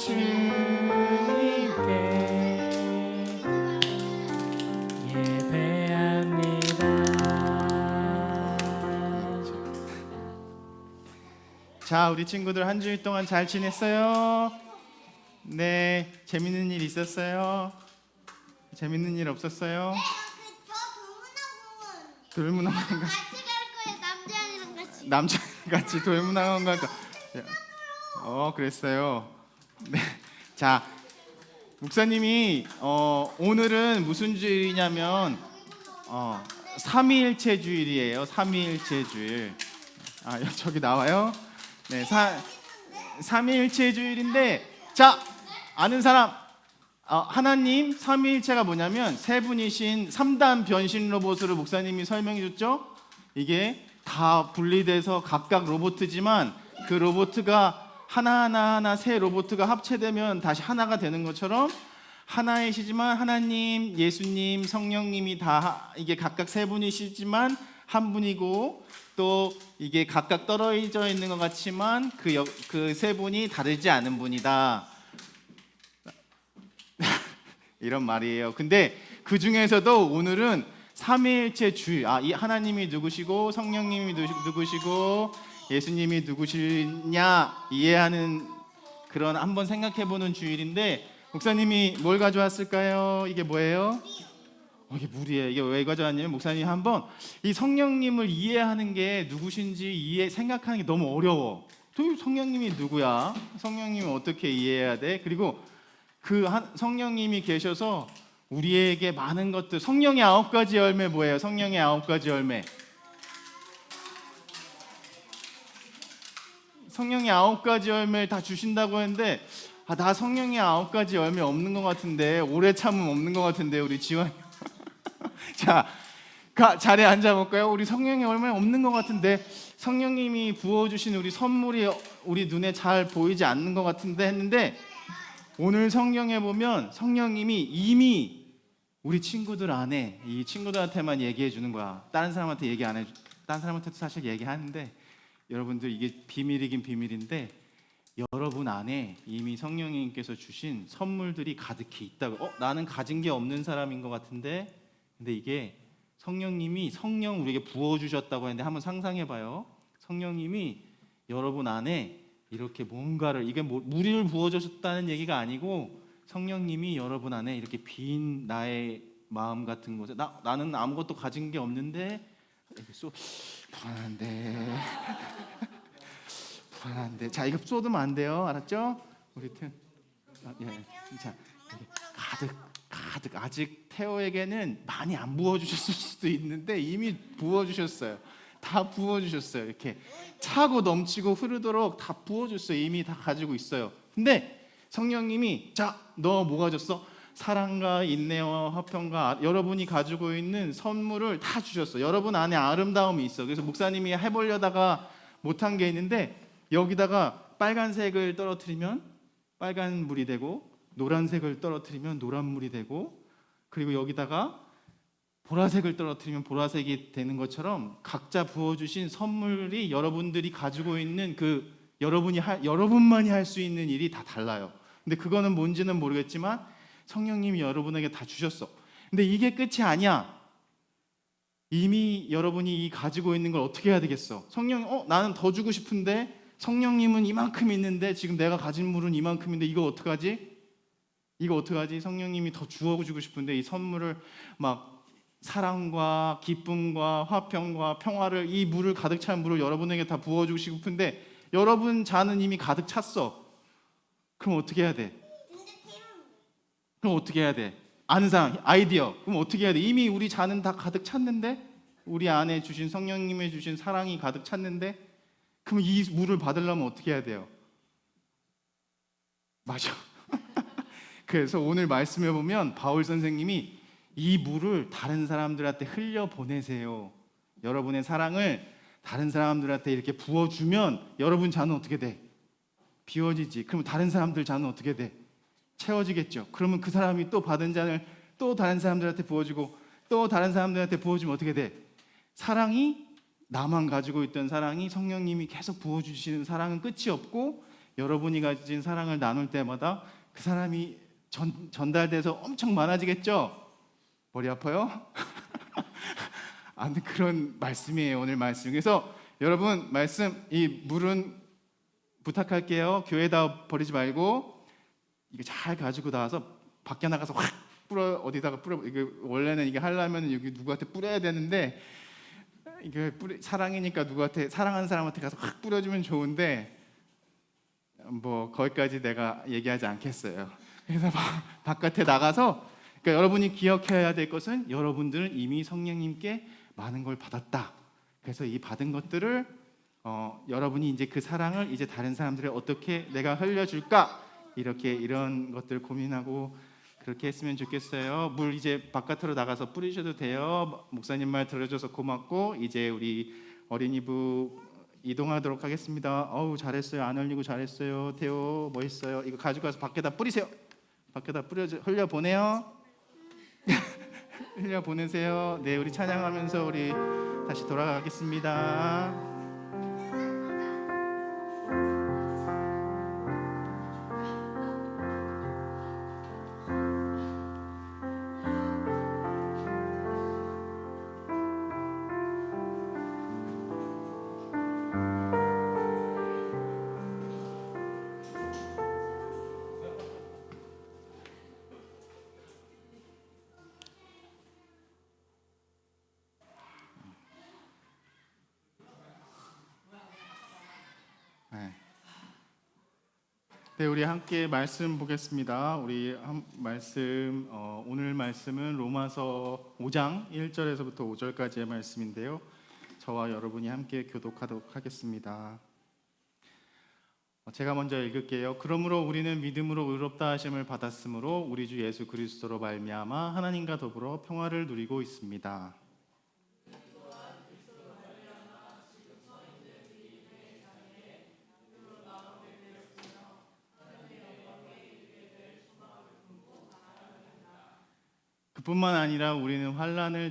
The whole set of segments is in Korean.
주님께 예배합니다. 자, 우리 친구들 한 주일 동안 잘 지냈어요? 네, 재밌는 일 있었어요? 재밌는 일 없었어요? 돌문학원 같이 갈 거예요. 남자애랑 같이. 남자 같이 돌문학원 갈까? 그랬어요. 네, 자, 목사님이 오늘은 무슨 주일이냐면 삼위일체 주일이에요. 삼위일체 주일. 저기 나와요. 네, 삼위일체 주일인데, 자, 아는 사람, 하나님 삼위일체가 뭐냐면 세 분이신 3단 변신 로봇으로 목사님이 설명해 줬죠. 이게 다 분리돼서 각각 로봇이지만 그 로봇가 하나하나 세 로봇가 합체되면 다시 하나가 되는 것처럼 하나이시지만 하나님, 예수님, 성령님이 다 이게 각각 세 분이시지만 한 분이고, 또 이게 각각 떨어져 있는 것 같지만 그 세 분이 다르지 않은 분이다. 이런 말이에요. 근데 그 중에서도 오늘은 삼위일체 주일, 이 하나님이 누구시고 성령님이 누구시고 예수님이 누구시냐 이해하는 그런 한번 생각해보는 주일인데, 목사님이 뭘 가져왔을까요? 이게 뭐예요? 이게 물이에요. 이게 왜 가져왔냐면 목사님이 한번 이 성령님을 이해하는 게 누구신지 생각하는 게 너무 어려워. 성령님이 누구야? 성령님을 어떻게 이해해야 돼? 그리고 성령님이 계셔서 우리에게 많은 것들, 성령의 9가지 열매 뭐예요? 성령의 9가지 열매. 성령의 9가지 열매를 다 주신다고 했는데, 나 성령의 9가지 열매 없는 것 같은데, 오래 참음 없는 것 같은데, 우리 지원이. 자, 자리에 앉아볼까요? 우리 성령의 열매 없는 것 같은데, 성령님이 부어주신 우리 선물이 우리 눈에 잘 보이지 않는 것 같은데 했는데, 오늘 성경에 보면 성령님이 이미 우리 친구들 안에, 이 친구들한테만 얘기해 주는 거야. 다른 사람한테 얘기 안 해. 다른 사람한테도 사실 얘기하는데, 여러분들 이게 비밀이긴 비밀인데, 여러분 안에 이미 성령님께서 주신 선물들이 가득히 있다고. 나는 가진 게 없는 사람인 것 같은데, 근데 이게 성령님이 성령 우리에게 부어 주셨다고 했는데, 한번 상상해 봐요. 성령님이 여러분 안에 이렇게 뭔가를, 이게 물을 부어 주셨다는 얘기가 아니고, 성령님이 여러분 안에 이렇게 빈 나의 마음 같은 곳에, 나는 아무것도 가진 게 없는데 불안한데 불안한데, 자, 이거 쏟으면 안 돼요. 알았죠? 우리 자, 가득 아직 태호에게는 많이 안 부어주셨을 수도 있는데 이미 부어주셨어요. 다 부어주셨어요. 이렇게 차고 넘치고 흐르도록 다 부어줬어요. 이미 다 가지고 있어요. 근데 성령님이, 자, 너 뭐 가졌어? 사랑과 인내와 화평과 여러분이 가지고 있는 선물을 다 주셨어. 여러분 안에 아름다움이 있어. 그래서 목사님이 해보려다가 못한 게 있는데, 여기다가 빨간색을 떨어뜨리면 빨간 물이 되고, 노란색을 떨어뜨리면 노란 물이 되고, 그리고 여기다가 보라색을 떨어뜨리면 보라색이 되는 것처럼 각자 부어주신 선물이 여러분들이 가지고 있는 여러분만이 할 수 있는 일이 다 달라요. 근데 그거는 뭔지는 모르겠지만 성령님이 여러분에게 다 주셨어. 근데 이게 끝이 아니야. 이미 여러분이 가지고 있는 걸 어떻게 해야 되겠어? 나는 더 주고 싶은데 성령님은 이만큼 있는데 지금 내가 가진 물은 이만큼인데 이거 어떡하지? 성령님이 더 주어주고 싶은데 이 선물을 막 사랑과 기쁨과 화평과 평화를, 이 물을 가득 찬 물을 여러분에게 다 부어주고 싶은데 여러분 잔은 이미 가득 찼어. 그럼 어떻게 해야 돼? 아는 사람, 아이디어. 그럼 어떻게 해야 돼? 이미 우리 잔은 다 가득 찼는데, 우리 안에 주신 성령님의 주신 사랑이 가득 찼는데, 그럼 이 물을 받으려면 어떻게 해야 돼요? 맞아. 그래서 오늘 말씀해 보면 바울 선생님이 이 물을 다른 사람들한테 흘려 보내세요. 여러분의 사랑을 다른 사람들한테 이렇게 부어주면 여러분 잔은 어떻게 돼? 비워지지. 그럼 다른 사람들 잔은 어떻게 돼? 채워지겠죠. 그러면 그 사람이 또 받은 잔을 또 다른 사람들한테 부어주고 또 다른 사람들한테 부어주면 어떻게 돼? 사랑이, 나만 가지고 있던 사랑이 성령님이 계속 부어주시는 사랑은 끝이 없고 여러분이 가진 사랑을 나눌 때마다 그 사람이 전달돼서 엄청 많아지겠죠? 머리 아파요? 아무튼 그런 말씀이에요, 오늘 말씀. 그래서 여러분 말씀, 이 물은 부탁할게요. 교회에다 버리지 말고 이게 잘 가지고 나와서 밖에 나가서 확 뿌려, 어디다가 뿌려. 이게 원래는 이게 하려면 여기 누구한테 뿌려야 되는데, 이게 사랑이니까 누구한테, 사랑하는 사람한테 가서 확 뿌려주면 좋은데, 뭐 거기까지 내가 얘기하지 않겠어요. 그래서 바깥에 나가서, 그러니까 여러분이 기억해야 될 것은 여러분들은 이미 성령님께 많은 걸 받았다. 그래서 이 받은 것들을 여러분이 이제 그 사랑을 이제 다른 사람들에 어떻게 내가 흘려줄까, 이렇게 이런 것들 고민하고 그렇게 했으면 좋겠어요. 물 이제 바깥으로 나가서 뿌리셔도 돼요. 목사님 말 들어줘서 고맙고, 이제 우리 어린이부 이동하도록 하겠습니다. 어우 잘했어요. 안 흘리고 잘했어요. 태호 멋있어요. 이거 가지고 가서 밖에다 뿌리세요. 밖에다 흘려 보내요. 흘려 보내세요. 네, 우리 찬양하면서 우리 다시 돌아가겠습니다. 네, 우리 함께 말씀 보겠습니다. 우리 말씀, 오늘 말씀은 로마서 5장 1절에서부터 5절까지의 말씀인데요. 저와 여러분이 함께 교독하도록 하겠습니다. 제가 먼저 읽을게요. 그러므로 우리는 믿음으로 의롭다 하심을 받았으므로 우리 주 예수 그리스도로 말미암아 하나님과 더불어 평화를 누리고 있습니다. 그뿐만 아니라 우리는 환난을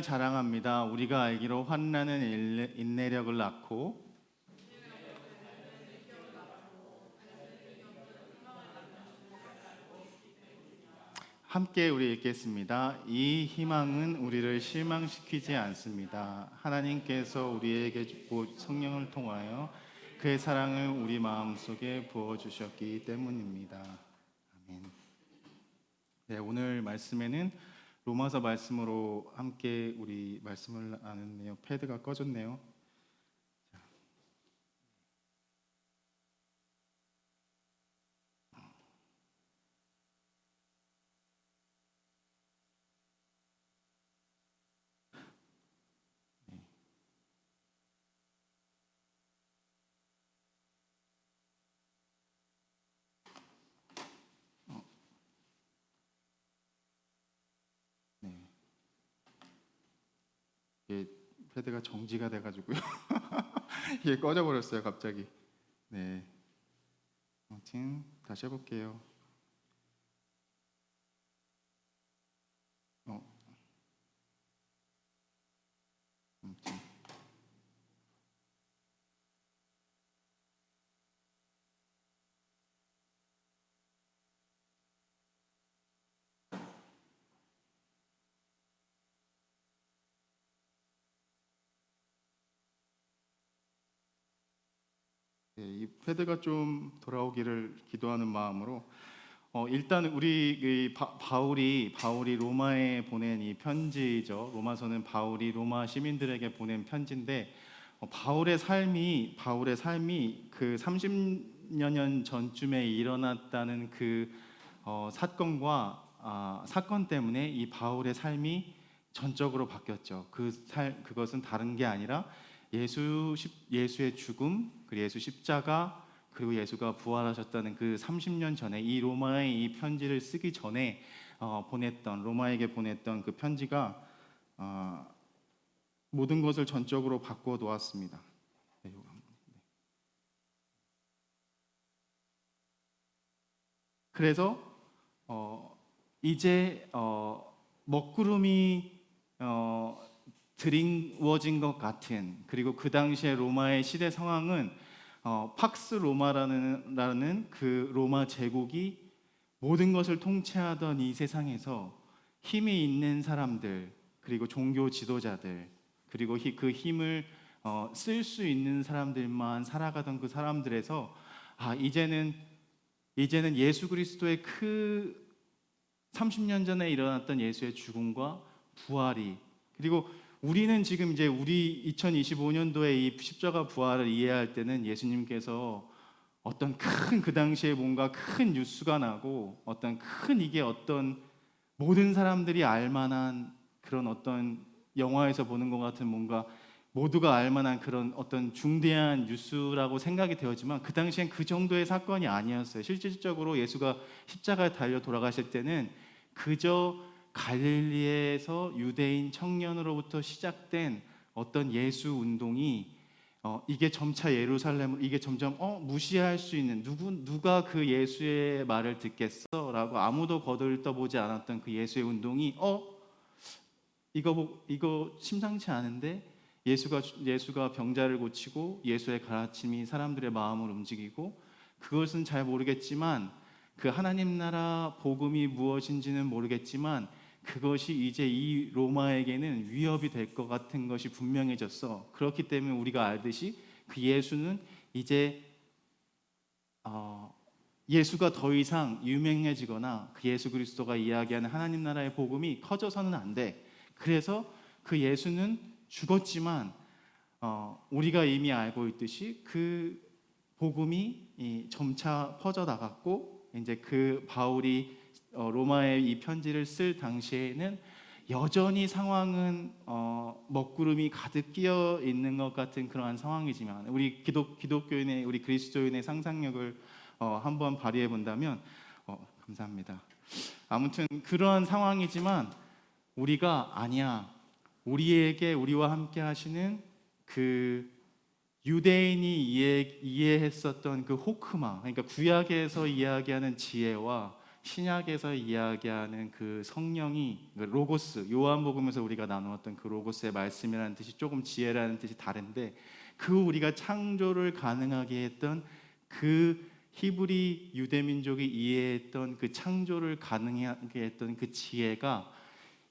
자랑합니다. 우리가 알기로 환난은 인내력을 낳고 함께 우리 읽겠습니다. 이 희망은 우리를 실망시키지 않습니다. 하나님께서 우리에게 곧 성령을 통하여 그의 사랑을 우리 마음속에 부어주셨기 때문입니다. 아멘. 네, 오늘 말씀에는 로마서 말씀으로 함께 우리 말씀을 나누네요. 패드가 꺼졌네요. 이게 패드가 정지가 돼가지고요. 이게 꺼져버렸어요, 갑자기. 네, 아무튼 다시 해볼게요. 아무튼. 네, 이 패드가 좀 돌아오기를 기도하는 마음으로 일단 우리 바울이 로마에 보낸 이 편지죠. 로마서는 바울이 로마 시민들에게 보낸 편지인데 바울의 삶이 그 30여 년 전쯤에 일어났다는 그 사건 때문에 이 바울의 삶이 전적으로 바뀌었죠. 그것은 다른 게 아니라 예수의 죽음, 그리고 예수 십자가, 그리고 예수가 부활하셨다는 그 30년 전에 이 로마에 이 편지를 쓰기 전에 로마에게 보냈던 그 편지가 모든 것을 전적으로 바꿔 놓았습니다. 그래서 이제 먹구름이 드리워진 것 같은, 그리고 그 당시에 로마의 시대 상황은 팍스 로마라는 그 로마 제국이 모든 것을 통치하던 이 세상에서 힘이 있는 사람들, 그리고 종교 지도자들, 그리고 그 힘을 쓸 수 있는 사람들만 살아가던 그 사람들에서 이제는 예수 그리스도의 30년 전에 일어났던 예수의 죽음과 부활이, 그리고 우리는 지금 이제 우리 2025년도에 이 십자가 부활을 이해할 때는 예수님께서 어떤 큰, 그 당시에 뭔가 큰 뉴스가 나고 어떤 큰, 이게 어떤 모든 사람들이 알만한 그런 어떤 영화에서 보는 것 같은 뭔가 모두가 알만한 그런 어떤 중대한 뉴스라고 생각이 되었지만, 그 당시엔 그 정도의 사건이 아니었어요. 실질적으로 예수가 십자가에 달려 돌아가실 때는 그저 갈릴리에서 유대인 청년으로부터 시작된 어떤 예수 운동이 이게 점차 예루살렘, 이게 점점 무시할 수 있는, 누가 그 예수의 말을 듣겠어라고 아무도 거들떠보지 않았던 그 예수의 운동이 이거 심상치 않은데, 예수가 병자를 고치고 예수의 가르침이 사람들의 마음을 움직이고, 그것은 잘 모르겠지만 그 하나님 나라 복음이 무엇인지는 모르겠지만 그것이 이제 이 로마에게는 위협이 될 것 같은 것이 분명해졌어. 그렇기 때문에 우리가 알듯이 그 예수는 이제 예수가 더 이상 유명해지거나 그 예수 그리스도가 이야기하는 하나님 나라의 복음이 커져서는 안 돼. 그래서 그 예수는 죽었지만 우리가 이미 알고 있듯이 그 복음이 점차 퍼져 나갔고, 이제 그 바울이 로마에 이 편지를 쓸 당시에는 여전히 상황은 먹구름이 가득 끼어 있는 것 같은 그러한 상황이지만, 우리 기독교인의, 우리 그리스도인의 상상력을 한번 발휘해 본다면, 감사합니다. 아무튼 그러한 상황이지만 우리가 아니야, 우리와 함께 하시는 그 유대인이 이해했었던 그 호크마, 그러니까 구약에서 이야기하는 지혜와 신약에서 이야기하는 그 성령이, 그 로고스, 요한복음에서 우리가 나누었던 그 로고스의 말씀이라는 뜻이 조금 지혜라는 뜻이 다른데, 그 우리가 창조를 가능하게 했던 그 히브리 유대민족이 이해했던 그 창조를 가능하게 했던 그 지혜가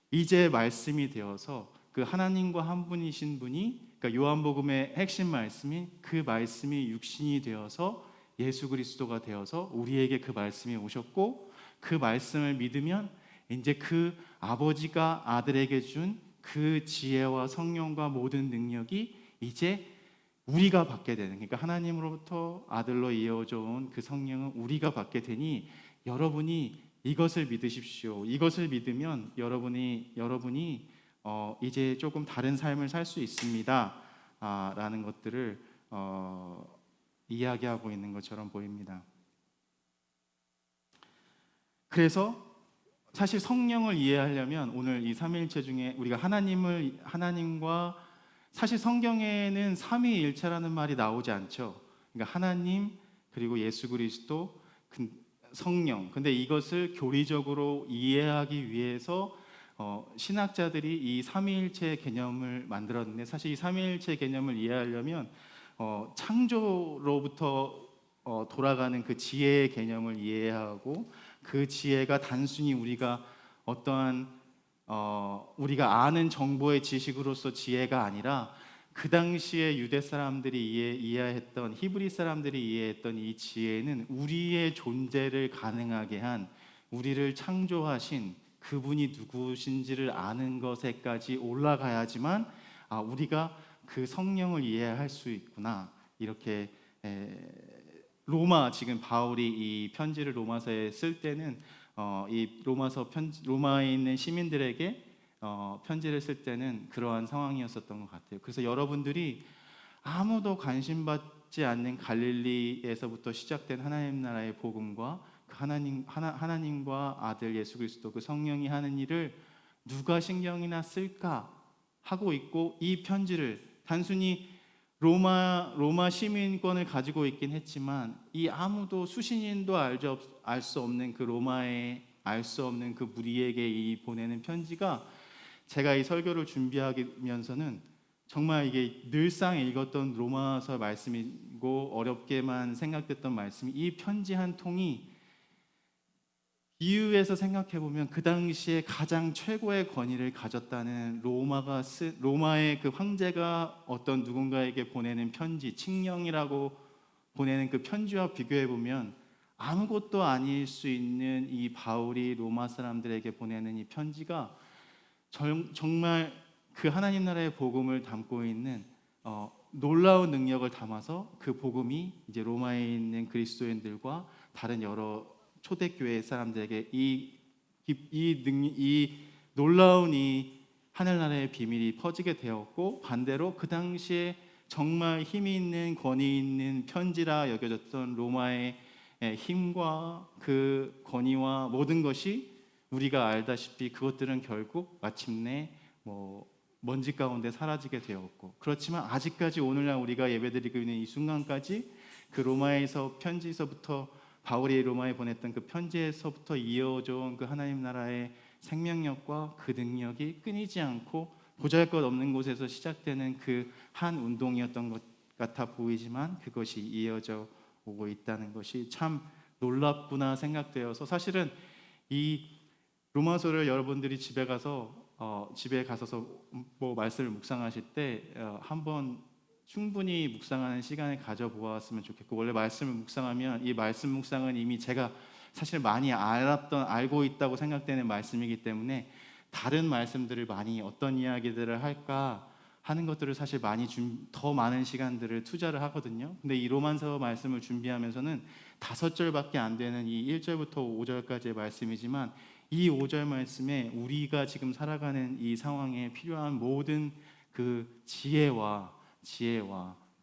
이제 말씀이 되어서 그 하나님과 한 분이신 분이, 그러니까 요한복음의 핵심 말씀인 그 말씀이 육신이 되어서 예수 그리스도가 되어서 우리에게 그 말씀이 오셨고, 그 말씀을 믿으면 이제 그 아버지가 아들에게 준 그 지혜와 성령과 모든 능력이 이제 우리가 받게 되는, 그러니까 하나님으로부터 아들로 이어져 온 그 성령은 우리가 받게 되니, 여러분이 이것을 믿으십시오. 이것을 믿으면 여러분이 이제 조금 다른 삶을 살 수 있습니다. 라는 것들을 이야기하고 있는 것처럼 보입니다. 그래서 사실 성령을 이해하려면 오늘 이 삼위일체 중에 우리가 하나님과, 사실 성경에는 삼위일체라는 말이 나오지 않죠. 그러니까 하나님, 그리고 예수 그리스도, 성령. 근데 이것을 교리적으로 이해하기 위해서 신학자들이 이 삼위일체 개념을 만들었는데, 사실 이 삼위일체 개념을 이해하려면 창조로부터 돌아가는 그 지혜의 개념을 이해하고, 그 지혜가 단순히 우리가 어떠한 우리가 아는 정보의 지식으로서 지혜가 아니라, 그 당시에 유대 사람들이 이해했던, 히브리 사람들이 이해했던 이 지혜는 우리의 존재를 가능하게 한, 우리를 창조하신 그분이 누구신지를 아는 것에까지 올라가야지만 우리가 그 성령을 이해할 수 있구나. 이렇게 지금 바울이 이 편지를 로마서에 쓸 때는 이 로마에 있는 시민들에게 편지를 쓸 때는 그러한 상황이었었던 것 같아요. 그래서 여러분들이 아무도 관심받지 않는 갈릴리에서부터 시작된 하나님 나라의 복음과 그 하나님과 아들 예수 그리스도, 그 성령이 하는 일을 누가 신경이나 쓸까 하고 있고, 이 편지를 단순히 로마 시민권을 가지고 있긴 했지만, 이 아무도 수신인도 알 수 없는 그 로마에 알 수 없는 그 무리에게 이 보내는 편지가, 제가 이 설교를 준비하면서는 정말 이게 늘상 읽었던 로마서 말씀이고 어렵게만 생각됐던 말씀이 이 편지 한 통이 비유해서 생각해 보면 그 당시에 가장 최고의 권위를 가졌다는 로마의 그 황제가 어떤 누군가에게 보내는 편지, 칙령이라고 보내는 그 편지와 비교해 보면 아무것도 아닐 수 있는 이 바울이 로마 사람들에게 보내는 이 편지가 정말 그 하나님 나라의 복음을 담고 있는 놀라운 능력을 담아서 그 복음이 이제 로마에 있는 그리스도인들과 다른 여러 초대교회 사람들에게 이 놀라운 이 하늘나라의 비밀이 퍼지게 되었고, 반대로 그 당시에 정말 힘이 있는 권위 있는 편지라 여겨졌던 로마의 힘과 그 권위와 모든 것이 우리가 알다시피 그것들은 결국 마침내 먼지 가운데 사라지게 되었고, 그렇지만 아직까지 오늘날 우리가 예배드리고 있는 이 순간까지 그 로마에서 편지에서부터 바울이 로마에 보냈던 그 편지에서부터 이어져 온 그 하나님 나라의 생명력과 그 능력이 끊이지 않고 보잘것없는 곳에서 시작되는 그 한 운동이었던 것 같아 보이지만 그것이 이어져 오고 있다는 것이 참 놀랍구나 생각되어서, 사실은 이 로마서를 여러분들이 집에 가서서 말씀을 묵상하실 때 한번 충분히 묵상하는 시간을 가져보았으면 좋겠고, 원래 말씀을 묵상하면 이 말씀 묵상은 이미 제가 사실 많이 알고 있다고 생각되는 말씀이기 때문에 다른 말씀들을 많이 어떤 이야기들을 할까 하는 것들을 사실 많이 더 많은 시간들을 투자를 하거든요. 근데 이 로마서 말씀을 준비하면서는 5절밖에 안 되는 이 1절부터 5절까지의 말씀이지만 이 5절 말씀에 우리가 지금 살아가는 이 상황에 필요한 모든 그 지혜와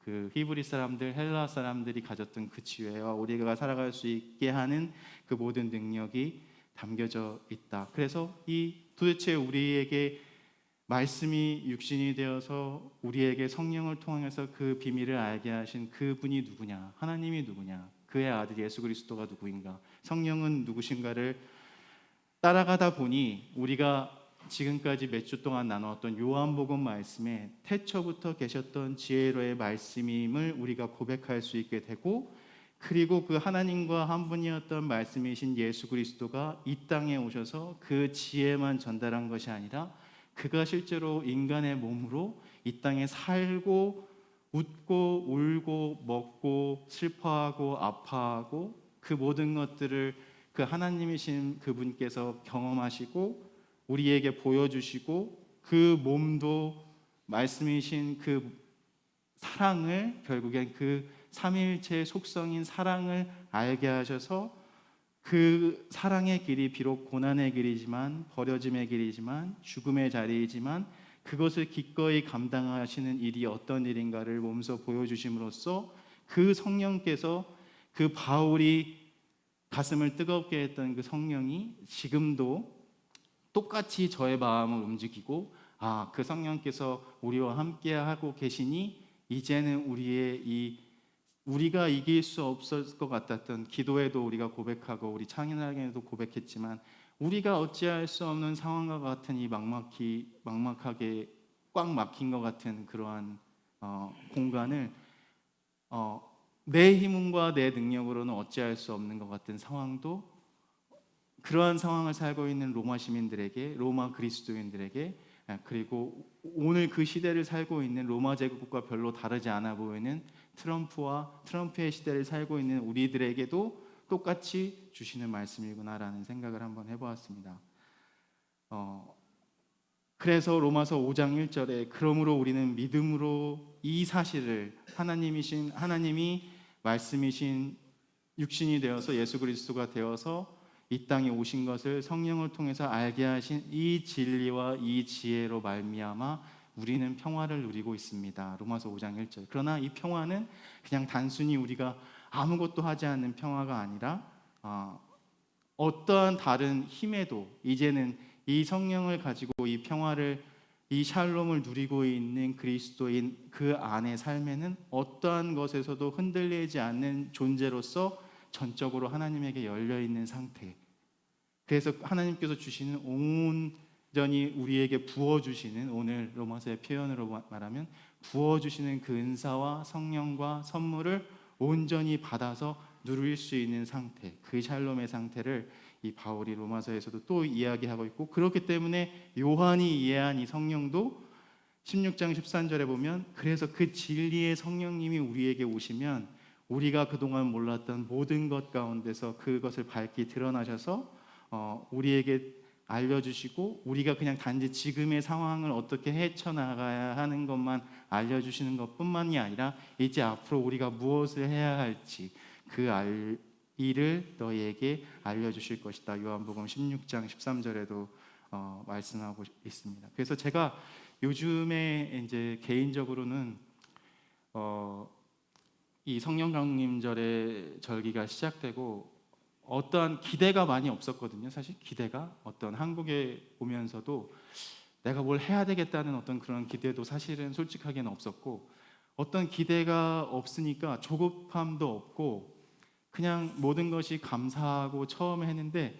그 히브리 사람들, 헬라 사람들이 가졌던 그 지혜와 우리가 살아갈 수 있게 하는 그 모든 능력이 담겨져 있다. 그래서 이 도대체 우리에게 말씀이 육신이 되어서 우리에게 성령을 통해서 그 비밀을 알게 하신 그분이 누구냐, 하나님이 누구냐, 그의 아들 예수 그리스도가 누구인가, 성령은 누구신가를 따라가다 보니 우리가 지금까지 몇 주 동안 나누었던 요한복음 말씀에 태초부터 계셨던 지혜로의 말씀임을 우리가 고백할 수 있게 되고, 그리고 그 하나님과 한 분이었던 말씀이신 예수 그리스도가 이 땅에 오셔서 그 지혜만 전달한 것이 아니라 그가 실제로 인간의 몸으로 이 땅에 살고 웃고 울고 먹고 슬퍼하고 아파하고 그 모든 것들을 그 하나님이신 그분께서 경험하시고 우리에게 보여주시고, 그 몸도 말씀이신 그 사랑을, 결국엔 그 삼위일체의 속성인 사랑을 알게 하셔서 그 사랑의 길이 비록 고난의 길이지만, 버려짐의 길이지만, 죽음의 자리이지만 그것을 기꺼이 감당하시는 일이 어떤 일인가를 몸소 보여주심으로써 그 성령께서, 그 바울이 가슴을 뜨겁게 했던 그 성령이 지금도 똑같이 저의 마음을 움직이고, 그 성령께서 우리와 함께 하고 계시니 이제는 우리가 이길 수 없을 것 같았던, 기도에도 우리가 고백하고 우리 창인학에도 고백했지만 우리가 어찌할 수 없는 상황과 같은 이 막막하게 꽉 막힌 것 같은 그러한 공간을 내 힘과 내 능력으로는 어찌할 수 없는 것 같은 상황도, 그러한 상황을 살고 있는 로마 시민들에게, 로마 그리스도인들에게, 그리고 오늘 그 시대를 살고 있는 로마 제국과 별로 다르지 않아 보이는 트럼프의 시대를 살고 있는 우리들에게도 똑같이 주시는 말씀이구나라는 생각을 한번 해보았습니다. 그래서 로마서 5장 1절에 그러므로 우리는 믿음으로 이 사실을, 하나님이 말씀이신 육신이 되어서 예수 그리스도가 되어서 이 땅에 오신 것을 성령을 통해서 알게 하신 이 진리와 이 지혜로 말미암아 우리는 평화를 누리고 있습니다. 로마서 5장 1절. 그러나 이 평화는 그냥 단순히 우리가 아무것도 하지 않는 평화가 아니라 어떠한 다른 힘에도 이제는 이 성령을 가지고 이 평화를, 이 샬롬을 누리고 있는 그리스도인 그 안의 삶에는 어떠한 것에서도 흔들리지 않는 존재로서 전적으로 하나님에게 열려 있는 상태. 그래서 하나님께서 주시는 온 온전히 우리에게 부어주시는, 오늘 로마서의 표현으로 말하면 부어주시는 그 은사와 성령과 선물을 온전히 받아서 누릴 수 있는 상태, 그 샬롬의 상태를 이 바울이 로마서에서도 또 이야기하고 있고, 그렇기 때문에 요한이 이해한 이 성령도 16장 13절에 보면, 그래서 그 진리의 성령님이 우리에게 오시면 우리가 그동안 몰랐던 모든 것 가운데서 그것을 밝히 드러나셔서 우리에게 알려주시고, 우리가 그냥 단지 지금의 상황을 어떻게 헤쳐나가야 하는 것만 알려주시는 것뿐만이 아니라 이제 앞으로 우리가 무엇을 해야 할지 그 일을 너희에게 알려주실 것이다. 요한복음 16장 13절에도 말씀하고 있습니다. 그래서 제가 요즘에 이제 개인적으로는 이 성령 강림절의 절기가 시작되고 어떠한 기대가 많이 없었거든요. 사실 기대가 어떤 한국에 오면서도 내가 뭘 해야 되겠다는 어떤 그런 기대도 사실은 솔직하게는 없었고, 어떤 기대가 없으니까 조급함도 없고 그냥 모든 것이 감사하고 처음에 했는데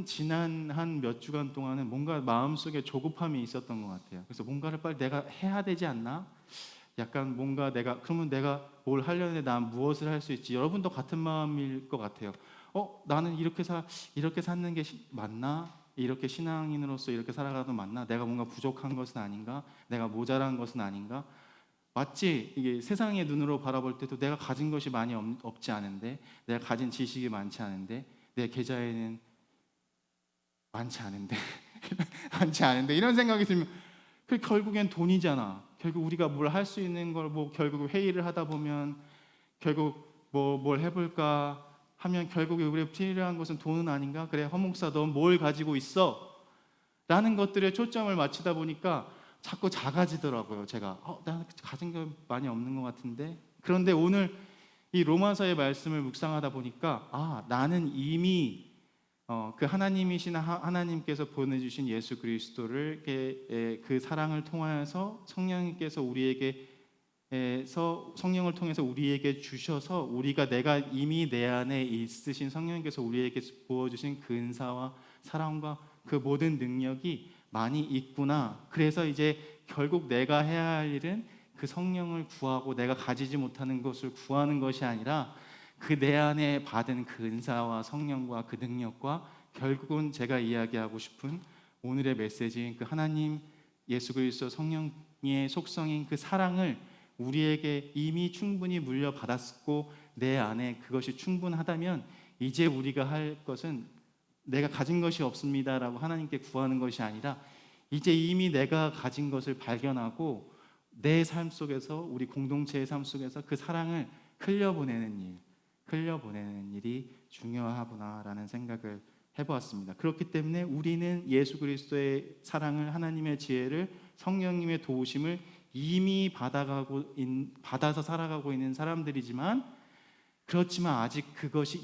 지난 한 몇 주간 동안은 뭔가 마음속에 조급함이 있었던 것 같아요. 그래서 뭔가를 빨리 내가 해야 되지 않나? 약간 뭔가 그러면 내가 뭘 하려는데 난 무엇을 할 수 있지? 여러분도 같은 마음일 것 같아요. 나는 이렇게 사는 게 맞나? 이렇게 신앙인으로서 이렇게 살아가도 맞나? 내가 뭔가 부족한 것은 아닌가? 내가 모자란 것은 아닌가? 마치 이게 세상의 눈으로 바라볼 때도 내가 가진 것이 많이 없지 않은데, 내가 가진 지식이 많지 않은데, 내 계좌에는 많지 않은데 많지 않은데 이런 생각이 들면, 그 결국엔 돈이잖아. 결국 우리가 뭘 할 수 있는 걸 결국 회의를 하다 보면 결국 뭘 해볼까 하면 결국에 우리가 필요한 것은 돈은 아닌가? 그래, 허 목사 넌 뭘 가지고 있어? 라는 것들에 초점을 맞추다 보니까 자꾸 작아지더라고요. 제가 나는 가진 게 많이 없는 것 같은데. 그런데 오늘 이 로마서의 말씀을 묵상하다 보니까 나는 이미 그 하나님이신 하나님께서 보내주신 예수 그리스도를 그 사랑을 통하여서 성령님께서 성령을 통해서 우리에게 주셔서 내가 이미 내 안에 있으신 성령님께서 우리에게 부어주신 그 은사와 사랑과 그 모든 능력이 많이 있구나. 그래서 이제 결국 내가 해야 할 일은 그 성령을 구하고 내가 가지지 못하는 것을 구하는 것이 아니라 그 내 안에 받은 그 은사와 성령과 그 능력과 결국은 제가 이야기하고 싶은 오늘의 메시지인 그 하나님 예수 그리스도 성령의 속성인 그 사랑을 우리에게 이미 충분히 물려받았고 내 안에 그것이 충분하다면 이제 우리가 할 것은 내가 가진 것이 없습니다라고 하나님께 구하는 것이 아니라 이제 이미 내가 가진 것을 발견하고 내 삶 속에서, 우리 공동체의 삶 속에서 그 사랑을 흘려보내는 일이 중요하구나라는 생각을 해보았습니다. 그렇기 때문에 우리는 예수 그리스도의 사랑을, 하나님의 지혜를, 성령님의 도우심을 이미 받아서 살아가고 있는 사람들이지만, 그렇지만 아직 그것이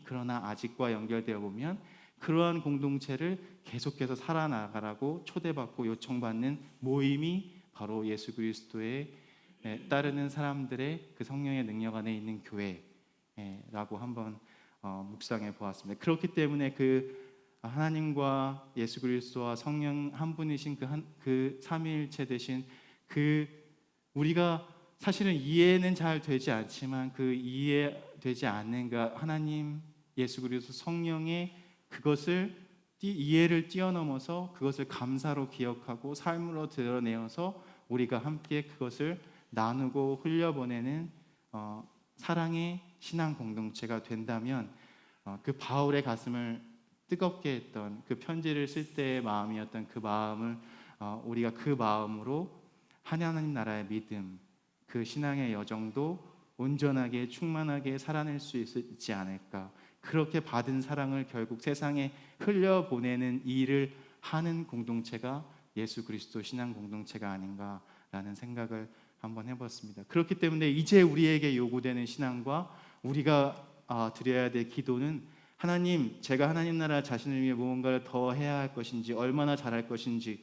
그러나 아직과 연결되어 보면 그러한 공동체를 계속해서 살아나가라고 초대받고 요청받는 모임이 바로 예수 그리스도의 따르는 사람들의 그 성령의 능력 안에 있는 교회라고 한번 묵상해 보았습니다. 그렇기 때문에 그 하나님과 예수 그리스도와 성령 한 분이신 그 삼위일체 되신 그 우리가 사실은 이해는 잘 되지 않지만 그 이해되지 않는 그 하나님 예수 그리스도 성령의 그것을 이해를 뛰어넘어서 그것을 감사로 기억하고 삶으로 드러내어서 우리가 함께 그것을 나누고 흘려보내는 사랑의 신앙 공동체가 된다면 그 바울의 가슴을 뜨겁게 했던 그 편지를 쓸 때의 마음이었던 그 마음을 우리가 그 마음으로 하나님 나라의 믿음, 그 신앙의 여정도 온전하게 충만하게 살아낼 수 있지 않을까. 그렇게 받은 사랑을 결국 세상에 흘려보내는 일을 하는 공동체가 예수 그리스도 신앙 공동체가 아닌가라는 생각을 한번 해봤습니다. 그렇기 때문에 이제 우리에게 요구되는 신앙과 우리가 드려야 될 기도는 하나님, 제가 하나님 나라 자신을 위해 무언가를 더 해야 할 것인지, 얼마나 잘할 것인지,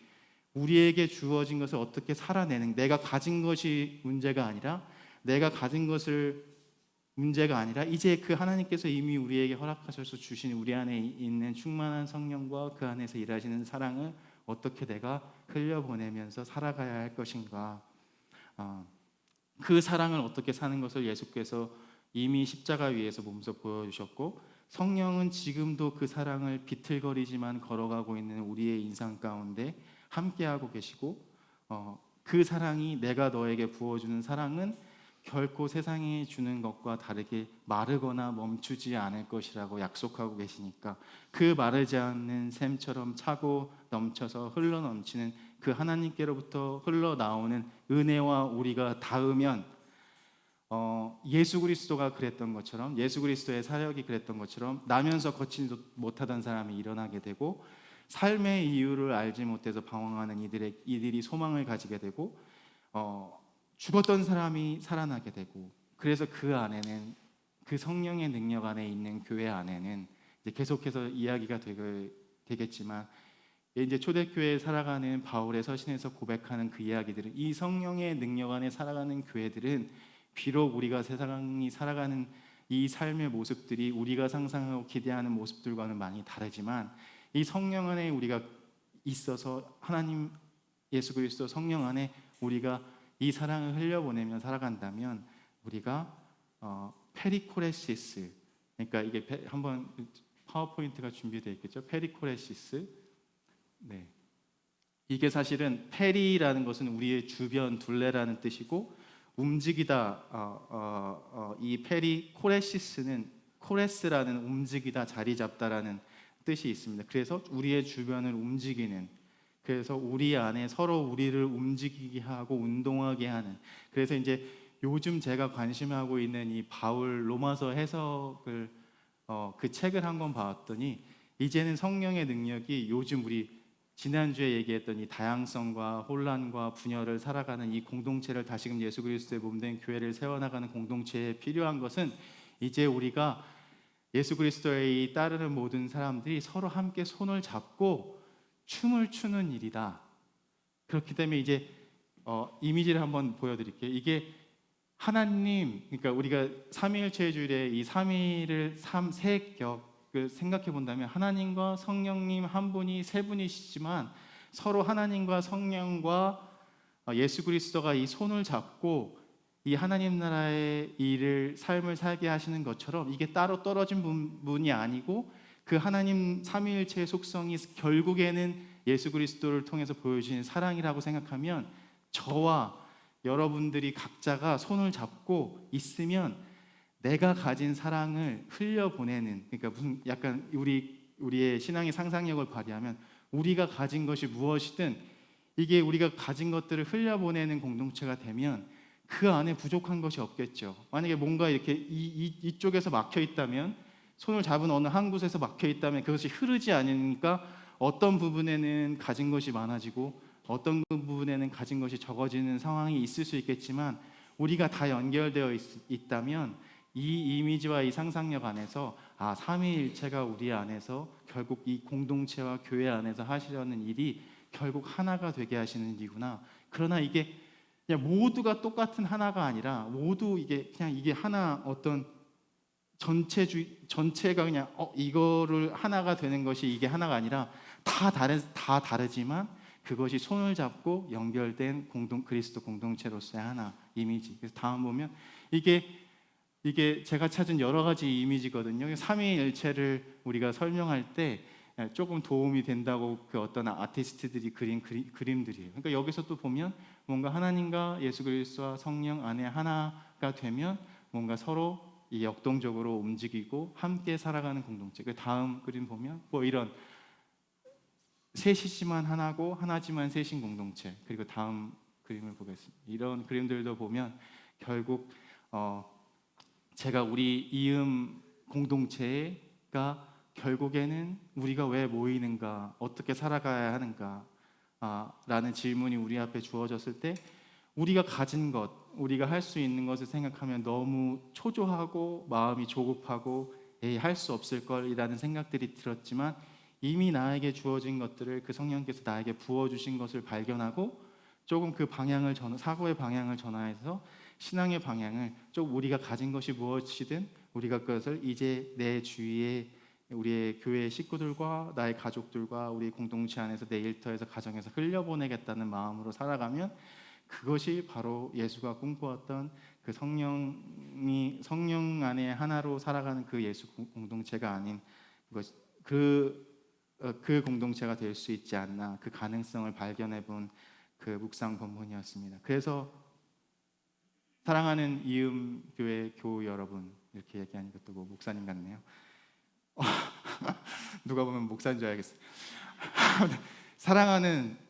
우리에게 주어진 것을 어떻게 살아내는, 내가 가진 것이 문제가 아니라 내가 가진 것을 문제가 아니라 이제 그 하나님께서 이미 우리에게 허락하셔서 주신 우리 안에 있는 충만한 성령과 그 안에서 일하시는 사랑을 어떻게 내가 흘려보내면서 살아가야 할 것인가, 그 사랑을 어떻게 사는 것을 예수께서 이미 십자가 위에서 몸소 보여주셨고, 성령은 지금도 그 사랑을 비틀거리지만 걸어가고 있는 우리의 인상 가운데 함께하고 계시고, 그 사랑이, 내가 너에게 부어주는 사랑은 결코 세상이 주는 것과 다르게 마르거나 멈추지 않을 것이라고 약속하고 계시니까, 그 마르지 않는 샘처럼 차고 넘쳐서 흘러넘치는 그 하나님께로부터 흘러나오는 은혜와 우리가 닿으면, 예수 그리스도가 그랬던 것처럼, 예수 그리스도의 사역이 그랬던 것처럼 나면서 걷지 못하던 사람이 일어나게 되고, 삶의 이유를 알지 못해서 방황하는 이들이 소망을 가지게 되고, 죽었던 사람이 살아나게 되고, 그래서 그 안에는, 그 성령의 능력 안에 있는 교회 안에는 이제 계속해서 이야기가 되겠지만, 이제 초대교회에 살아가는 바울의 서신에서 고백하는 그 이야기들은, 이 성령의 능력 안에 살아가는 교회들은 비록 우리가 세상이 살아가는 이 삶의 모습들이 우리가 상상하고 기대하는 모습들과는 많이 다르지만, 이 성령 안에 우리가 있어서, 하나님 예수 그리스도 성령 안에 우리가 이 사랑을 흘려보내며 살아간다면, 우리가 페리코레시스, 그러니까 이게 한번 파워포인트가 준비되어 있겠죠. 페리코레시스. 네. 이게 사실은 페리라는 것은 우리의 주변, 둘레라는 뜻이고, 움직이다, 이 페리코레시스는 코레스라는 움직이다, 자리 잡다라는 뜻이 있습니다. 그래서 우리의 주변을 움직이는, 그래서 우리 안에 서로 우리를 움직이게 하고 운동하게 하는, 그래서 이제 요즘 제가 관심하고 있는 이 바울 로마서 해석을, 그 책을 한권 봤더니, 이제는 성령의 능력이 요즘 우리 지난주에 얘기했던 이 다양성과 혼란과 분열을 살아가는 이 공동체를, 다시금 예수 그리스도의 몸된 교회를 세워나가는 공동체에 필요한 것은, 이제 우리가 예수 그리스도의 따르는 모든 사람들이 서로 함께 손을 잡고 춤을 추는 일이다. 그렇기 때문에 이제 이미지를 한번 보여드릴게요. 이게 하나님, 그러니까 우리가 삼위일체주일의 이 삼위를 세격을 생각해 본다면, 하나님과 성령님 한 분이, 세 분이시지만 서로 하나님과 성령과 예수 그리스도가 이 손을 잡고 이 하나님 나라의 일을, 삶을 살게 하시는 것처럼, 이게 따로 떨어진 분이 아니고 그 하나님 삼위일체의 속성이 결국에는 예수 그리스도를 통해서 보여주신 사랑이라고 생각하면, 저와 여러분들이 각자가 손을 잡고 있으면 내가 가진 사랑을 흘려보내는, 그러니까 무슨 약간 우리의 신앙의 상상력을 발휘하면, 우리가 가진 것이 무엇이든 이게 우리가 가진 것들을 흘려보내는 공동체가 되면 그 안에 부족한 것이 없겠죠. 만약에 뭔가 이렇게 이쪽에서 막혀 있다면, 손을 잡은 어느 한 곳에서 막혀 있다면 그것이 흐르지 않으니까 어떤 부분에는 가진 것이 많아지고 어떤 부분에는 가진 것이 적어지는 상황이 있을 수 있겠지만, 우리가 다 연결되어 있다면 이 이미지와 이 상상력 안에서, 삼위일체가 우리 안에서 결국 이 공동체와 교회 안에서 하시려는 일이 결국 하나가 되게 하시는 일이구나. 그러나 이게 그냥 모두가 똑같은 하나가 아니라, 모두 이게 그냥 이게 하나, 어떤 전체가 그냥 이거를 하나가 되는 것이 이게 하나가 아니라 다 다르지만 그것이 손을 잡고 연결된 그리스도 공동체로서의 하나 이미지. 그래서 다음 보면 이게 제가 찾은 여러 가지 이미지거든요. 삼위일체를 우리가 설명할 때 조금 도움이 된다고 그 어떤 아티스트들이 그린 그림들이에요. 그러니까 여기서 또 보면 뭔가 하나님과 예수 그리스도와 성령 안에 하나가 되면 뭔가 서로 이 역동적으로 움직이고 함께 살아가는 공동체. 그 다음 그림 보면 뭐 이런 셋이지만 하나고 하나지만 셋인 공동체. 그리고 다음 그림을 보겠습니다. 이런 그림들도 보면 결국 제가 우리 이음 공동체가 결국에는 우리가 왜 모이는가, 어떻게 살아가야 하는가 라는 질문이 우리 앞에 주어졌을 때, 우리가 가진 것, 우리가 할 수 있는 것을 생각하면 너무 초조하고 마음이 조급하고 할 수 없을 걸이라는 생각들이 들었지만, 이미 나에게 주어진 것들을 그 성령께서 나에게 부어주신 것을 발견하고 조금 그 방향을 사고의 방향을 전환해서 신앙의 방향을 좀 우리가 가진 것이 무엇이든 우리가 그것을 이제 내 주위에 우리의 교회 식구들과 나의 가족들과 우리 공동체 안에서 내 일터에서 가정에서 흘려보내겠다는 마음으로 살아가면 그것이 바로 예수가 꿈꾸었던 그 성령 안에 하나로 살아가는 그 예수 공동체가 아닌 그 공동체가 될 수 있지 않나, 그 가능성을 발견해 본 그 묵상 본문이었습니다. 그래서 사랑하는 이음교회 교우 여러분, 이렇게 얘기하니까 또 뭐 목사님 같네요. 누가 보면 목사인 줄 알겠어요.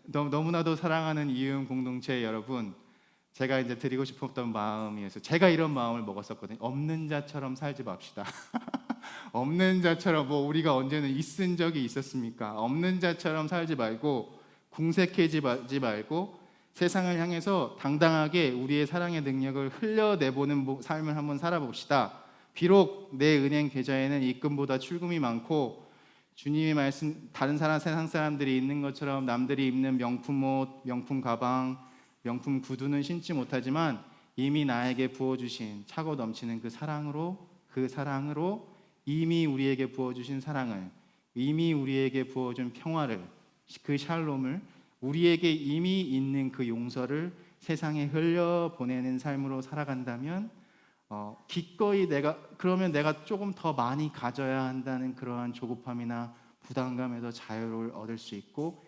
너무나도 사랑하는 이음 공동체 여러분, 제가 이제 드리고 싶었던 마음이어서 제가 이런 마음을 먹었었거든요. 없는 자처럼 살지 맙시다. 없는 자처럼, 뭐 우리가 언제는 있은 적이 있었습니까? 없는 자처럼 살지 말고 궁색해지지 말고 세상을 향해서 당당하게 우리의 사랑의 능력을 흘려내보는 삶을 한번 살아봅시다. 비록 내 은행 계좌에는 입금보다 출금이 많고 주님의 말씀, 세상 사람들이 있는 것처럼 남들이 입는 명품 옷, 명품 가방, 명품 구두는 신지 못하지만 이미 나에게 부어주신 차고 넘치는 그 사랑으로 이미 우리에게 부어주신 사랑을, 이미 우리에게 부어준 평화를, 그 샬롬을, 우리에게 이미 있는 그 용서를 세상에 흘려보내는 삶으로 살아간다면 기꺼이 그러면 내가 조금 더 많이 가져야 한다는 그러한 조급함이나 부담감에서 자유를 얻을 수 있고,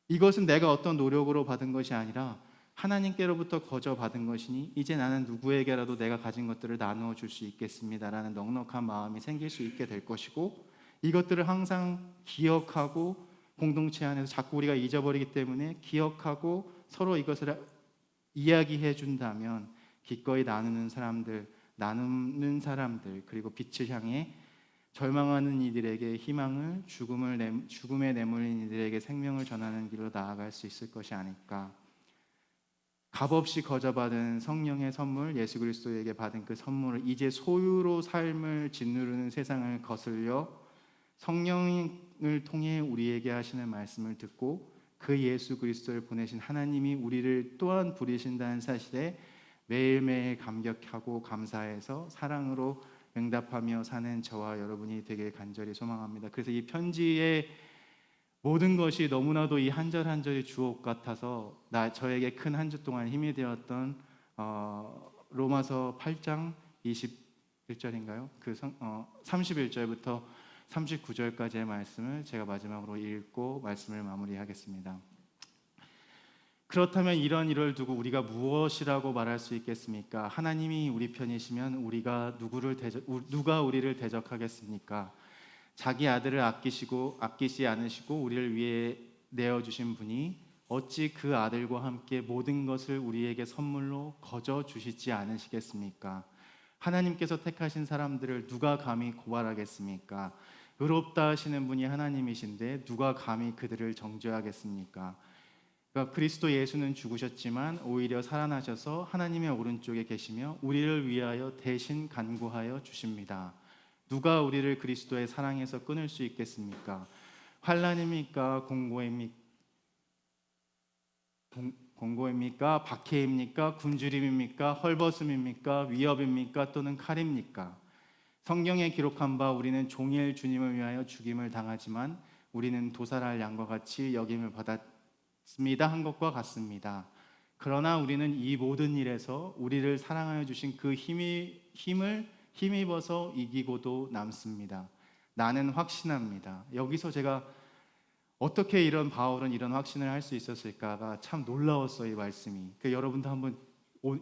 이것은 내가 어떤 노력으로 받은 것이 아니라 하나님께로부터 거저 받은 것이니 이제 나는 누구에게라도 내가 가진 것들을 나누어 줄 수 있겠습니다라는 넉넉한 마음이 생길 수 있게 될 것이고, 이것들을 항상 기억하고 공동체 안에서 자꾸 우리가 잊어버리기 때문에 기억하고 서로 이것을 이야기해 준다면 기꺼이 나누는 사람들, 그리고 빛을 향해 절망하는 이들에게 희망을, 죽음에 내몰린 이들에게 생명을 전하는 길로 나아갈 수 있을 것이 아닐까. 값없이 거저받은 성령의 선물, 예수 그리스도에게 받은 그 선물을 이제 소유로 삶을 짓누르는 세상을 거슬려 성령을 통해 우리에게 하시는 말씀을 듣고 그 예수 그리스도를 보내신 하나님이 우리를 또한 부리신다는 사실에 매일매일 감격하고 감사해서 사랑으로 응답하며 사는 저와 여러분이 되길 간절히 소망합니다. 그래서 이 편지의 모든 것이 너무나도 이 한 절 한 절이 주옥 같아서 저에게 큰 한 주 동안 힘이 되었던 로마서 8장 21절인가요? 31절부터 39절까지의 말씀을 제가 마지막으로 읽고 말씀을 마무리하겠습니다. 그렇다면 이런 일을 두고 우리가 무엇이라고 말할 수 있겠습니까? 하나님이 우리 편이시면 누가 우리를 대적하겠습니까? 자기 아들을 아끼지 않으시고 우리를 위해 내어주신 분이 어찌 그 아들과 함께 모든 것을 우리에게 선물로 거저 주시지 않으시겠습니까? 하나님께서 택하신 사람들을 누가 감히 고발하겠습니까? 의롭다 하시는 분이 하나님이신데 누가 감히 그들을 정죄하겠습니까? 그러니까 그리스도 예수는 죽으셨지만 오히려 살아나셔서 하나님의 오른쪽에 계시며 우리를 위하여 대신 간구하여 주십니다. 누가 우리를 그리스도의 사랑에서 끊을 수 있겠습니까? 환난입니까? 공고입니까? 박해입니까? 굶주림입니까? 헐벗음입니까? 위협입니까? 또는 칼입니까? 성경에 기록한 바 우리는 종일 주님을 위하여 죽임을 당하지만 우리는 도살할 양과 같이 여김을 받았습니다 한 것과 같습니다. 그러나 우리는 이 모든 일에서 우리를 사랑하여 주신 그 힘을 힘입어서 이기고도 남습니다. 나는 확신합니다. 여기서 제가 어떻게 바울은 이런 확신을 할 수 있었을까가 참 놀라웠어요, 이 말씀이. 여러분도 한번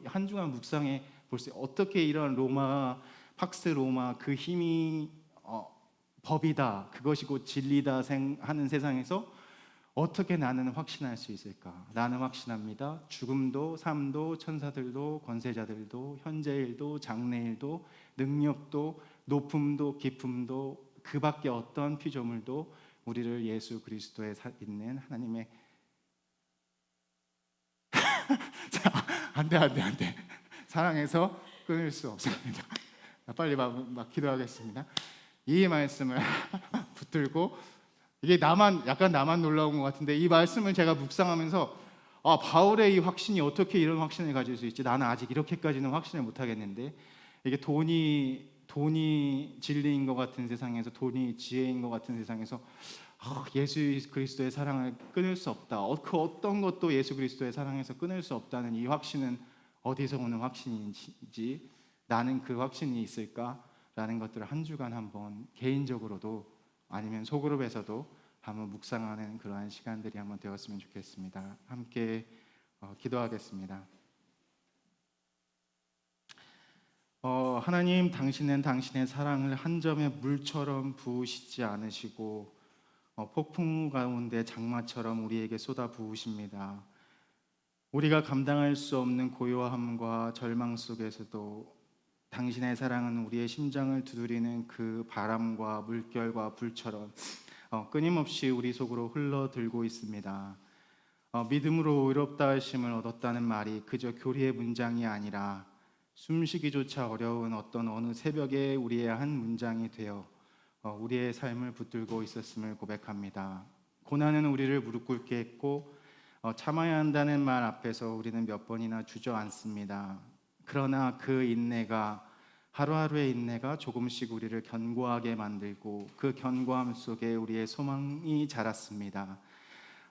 한 주간 묵상해 보세요. 어떻게 이런 팍스 로마 그 힘이 법이다, 그것이 곧 진리다 하는 세상에서 어떻게 나는 확신할 수 있을까? 나는 확신합니다. 죽음도 삶도 천사들도 권세자들도 현재일도 장래일도 능력도 높음도 깊음도 그 밖에 어떤 피조물도 우리를 예수 그리스도에 있는 하나님의 안돼 사랑해서 끊을 수 없습니다. 빨리 막 기도하겠습니다. 이 말씀을 붙들고, 이게 약간 나만 놀라운 것 같은데 이 말씀을 제가 묵상하면서 바울의 이 확신이 어떻게 이런 확신을 가질 수 있지? 나는 아직 이렇게까지는 확신을 못 하겠는데. 이게 돈이 진리인 것 같은 세상에서, 돈이 지혜인 것 같은 세상에서 예수 그리스도의 사랑을 끊을 수 없다. 그 어떤 것도 예수 그리스도의 사랑에서 끊을 수 없다는 이 확신은 어디서 오는 확신인지, 나는 그 확신이 있을까라는 것들을 한 주간 한번 개인적으로도 아니면 소그룹에서도 한번 묵상하는 그러한 시간들이 한번 되었으면 좋겠습니다. 함께 기도하겠습니다. 하나님, 당신은 당신의 사랑을 한 점의 물처럼 부으시지 않으시고 폭풍 가운데 장마처럼 우리에게 쏟아 부으십니다. 우리가 감당할 수 없는 고요함과 절망 속에서도 당신의 사랑은 우리의 심장을 두드리는 그 바람과 물결과 불처럼 끊임없이 우리 속으로 흘러들고 있습니다. 믿음으로 의롭다 하심을 얻었다는 말이 그저 교리의 문장이 아니라 숨쉬기조차 어려운 어느 새벽에 우리의 한 문장이 되어 우리의 삶을 붙들고 있었음을 고백합니다. 고난은 우리를 무릎 꿇게 했고 참아야 한다는 말 앞에서 우리는 몇 번이나 주저앉습니다. 그러나 그 인내가, 하루하루의 인내가 조금씩 우리를 견고하게 만들고 그 견고함 속에 우리의 소망이 자랐습니다.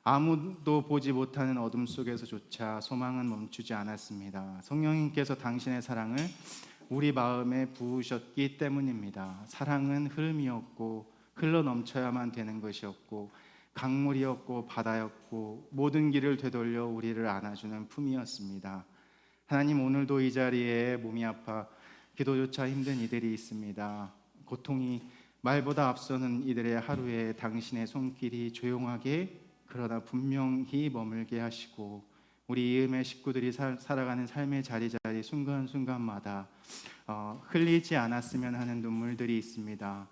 아무도 보지 못하는 어둠 속에서조차 소망은 멈추지 않았습니다. 성령님께서 당신의 사랑을 우리 마음에 부으셨기 때문입니다. 사랑은 흐름이었고 흘러 넘쳐야만 되는 것이었고 강물이었고 바다였고 모든 길을 되돌려 우리를 안아주는 품이었습니다. 하나님, 오늘도 이 자리에 몸이 아파 기도조차 힘든 이들이 있습니다. 고통이 말보다 앞서는 이들의 하루에 당신의 손길이 조용하게 그러나 분명히 머물게 하시고 우리 이음의 식구들이 살아가는 삶의 자리자리 순간순간마다 흘리지 않았으면 하는 눈물들이 있습니다.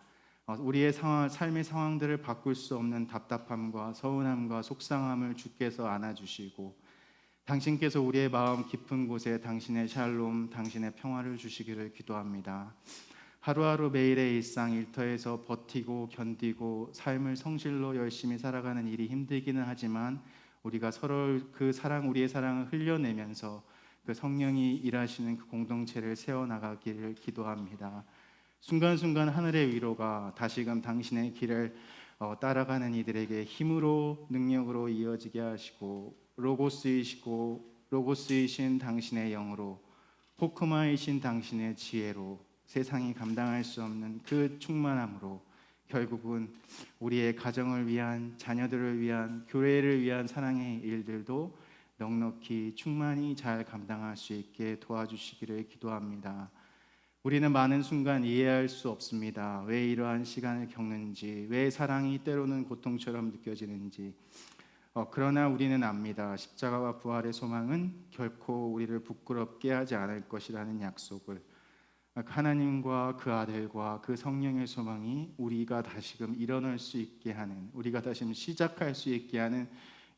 우리의 삶의 상황들을 바꿀 수 없는 답답함과 서운함과 속상함을 주께서 안아주시고 당신께서 우리의 마음 깊은 곳에 당신의 샬롬, 당신의 평화를 주시기를 기도합니다. 하루하루 매일의 일상 일터에서 버티고 견디고 삶을 성실로 열심히 살아가는 일이 힘들기는 하지만 우리가 서로 그 사랑, 우리의 사랑을 흘려내면서 그 성령이 일하시는 그 공동체를 세워나가기를 기도합니다. 순간순간 하늘의 위로가 다시금 당신의 길을 따라가는 이들에게 힘으로 능력으로 이어지게 하시고 로고스이신 당신의 영으로 호크마이신 당신의 지혜로 세상이 감당할 수 없는 그 충만함으로 결국은 우리의 가정을 위한, 자녀들을 위한, 교회를 위한 사랑의 일들도 넉넉히 충만히 잘 감당할 수 있게 도와주시기를 기도합니다. 우리는 많은 순간 이해할 수 없습니다. 왜 이러한 시간을 겪는지, 왜 사랑이 때로는 고통처럼 느껴지는지. 그러나 우리는 압니다. 십자가와 부활의 소망은 결코 우리를 부끄럽게 하지 않을 것이라는 약속을. 하나님과 그 아들과 그 성령의 소망이 우리가 다시금 일어날 수 있게 하는, 우리가 다시금 시작할 수 있게 하는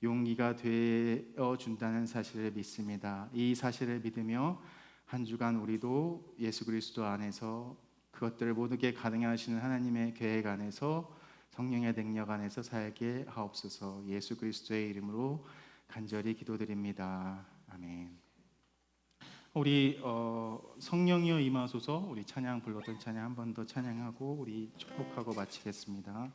용기가 되어 준다는 사실을 믿습니다. 이 사실을 믿으며 한 주간 우리도 예수 그리스도 안에서 그것들을 모두게 가능하시는 하나님의 계획 안에서 성령의 능력 안에서 살게 하옵소서. 예수 그리스도의 이름으로 간절히 기도드립니다. 아멘. 우리 성령이여 임하소서, 우리 찬양 불렀던 찬양 한 번 더 찬양하고 우리 축복하고 마치겠습니다.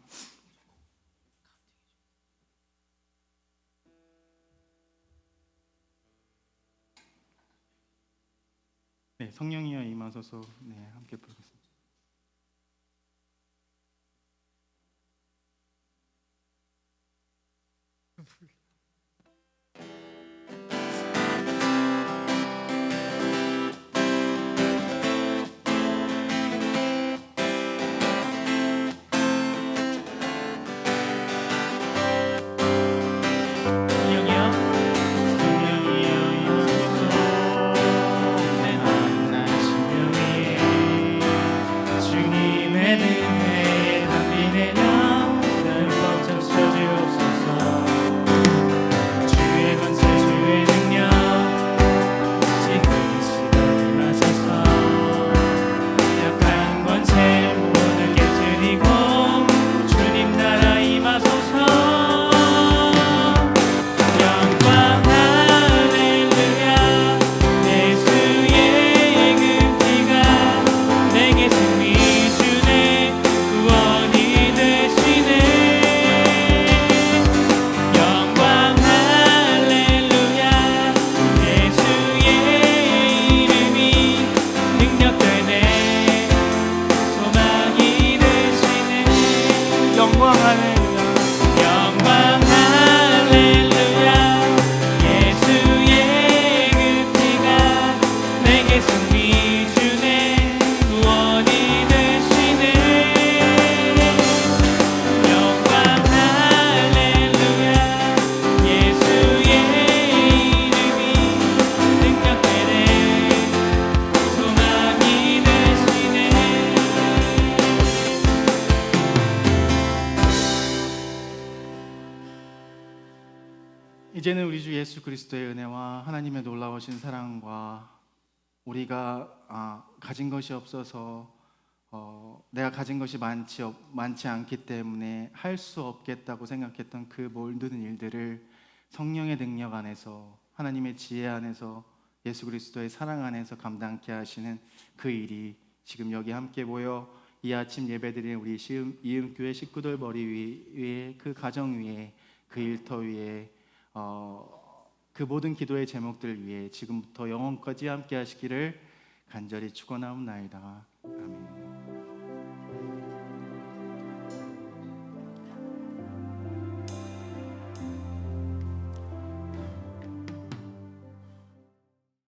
네, 성령이여 임하소서. 네, 함께 부르겠습니다. 주님의 은혜에 담비 내며 늘 벅차 주옵소서. 이제는 우리 주 예수 그리스도의 은혜와 하나님의 놀라우신 사랑과 우리가 가진 것이 없어서 내가 가진 것이 많지 않기 때문에 할 수 없겠다고 생각했던 그 모든 일들을 성령의 능력 안에서 하나님의 지혜 안에서 예수 그리스도의 사랑 안에서 감당케 하시는 그 일이 지금 여기 함께 모여 이 아침 예배드리는 우리 이음교회 식구들 머리 위에 그 가정 위에 그 일터 위에 그 모든 기도의 제목들 위에 지금부터 영원까지 함께 하시기를 간절히 축원하옵나이다. 아멘.